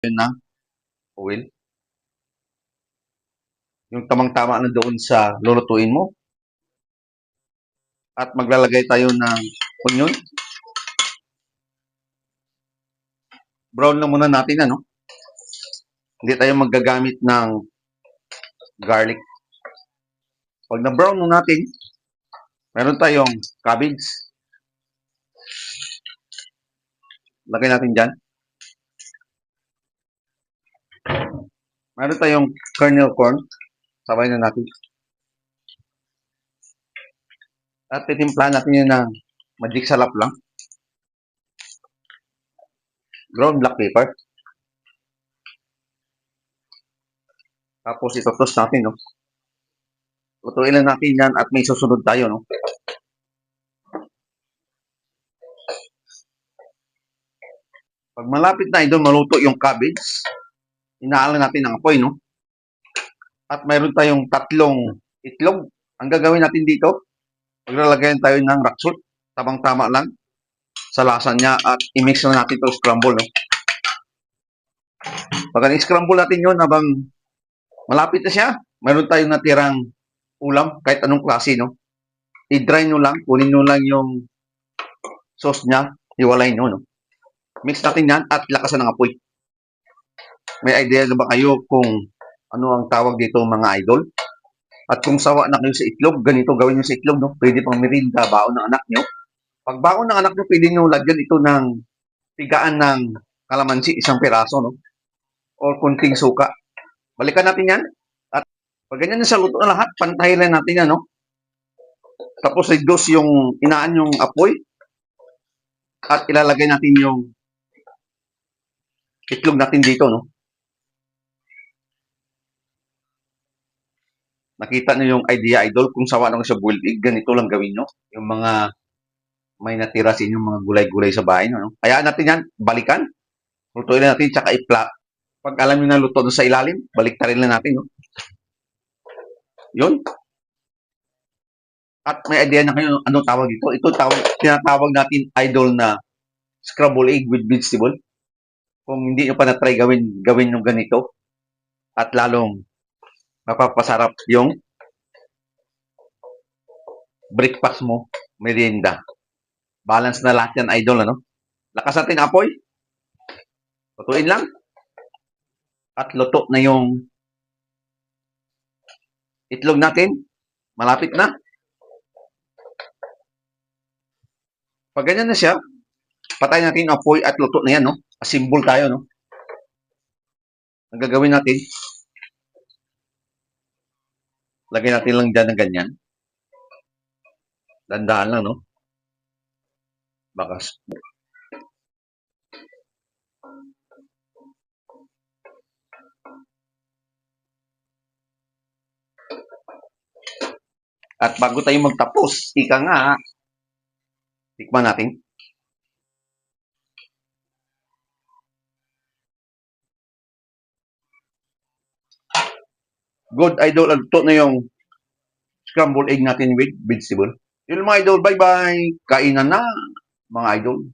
yun na oil. Yung tamang-tama na doon sa lulutuin mo. At maglalagay tayo ng onion. Brown lang muna natin, ano? Hindi tayo magagamit ng garlic. Pag na-brown na natin, meron tayong cabbage. Lagay natin dyan. Meron tayong kernel corn. Sabay na natin. At titimplahan natin yun ng magic sarap lang. Ground black pepper. Tapos ito-toast natin, no? Lutuin lang natin yan at may susunod tayo, no? Pag malapit na doon maluto yung cabbage, inaalan natin ng apoy, no? At mayroon tayong 3 itlog. Ang gagawin natin dito, maglalagay tayo ng rock salt. Tamang-tama lang sa lasa niya at i-mix na natin ito scramble, no? Pag i-scramble natin yun habang malapit na siya, mayroon tayong natirang ulam, kahit anong klase, no? I-dry nyo lang, kunin nyo lang yung sauce niya, hiwalay nyo, no? Mix natin yan at lakasan ng apoy. May idea na ba kayo kung ano ang tawag dito, mga idol? At kung sawa na kayo sa itlog, ganito gawin nyo sa itlog, no? Pwede pang merinda, baon ng anak nyo. Pag baon ng anak nyo, pwede nyo lagyan ito ng tigaan ng kalamansi, 1 piraso, no? O kunting suka. Balikan natin yan. At pag ganyan na sa luto na lahat, pantahin lang natin yan, no? Tapos reduce yung inaan yung apoy. At ilalagay natin yung itlog natin dito, no? Nakita nyo yung idea, idol, kung sawa naman sa boiled egg, ganito lang gawin nyo. Yung mga may natira sa inyong mga gulay-gulay sa bahay, no? Hayaan natin yan, balikan. Lutuin natin, tsaka pag alam nyo na luto sa ilalim, baliktarin lang natin, no? Yun. At may idea na kayo, anong tawag dito? Ito tinatawag natin, idol, na scrambled egg with vegetable. Kung hindi nyo pa na-try gawin nyo ganito. At lalong mapapasarap yung breakfast mo, merienda. Balance na lahat yan, idol, ano? Lakas natin apoy. Lutuin lang. At luto na yung itlog natin. Malapit na. Pag ganyan na siya, patay natin yung apoy at luto na yan, no? Asimbol tayo, no? Ang gagawin natin, lagay natin lang dyan ng ganyan. Dandaan lang, no? Bakas. At bago tayo magtapos, ika nga, tikman natin. Good, idol. Luto na yung scrambled egg natin with vegetable. Yun mga idol, bye-bye. Kainan na, mga idol.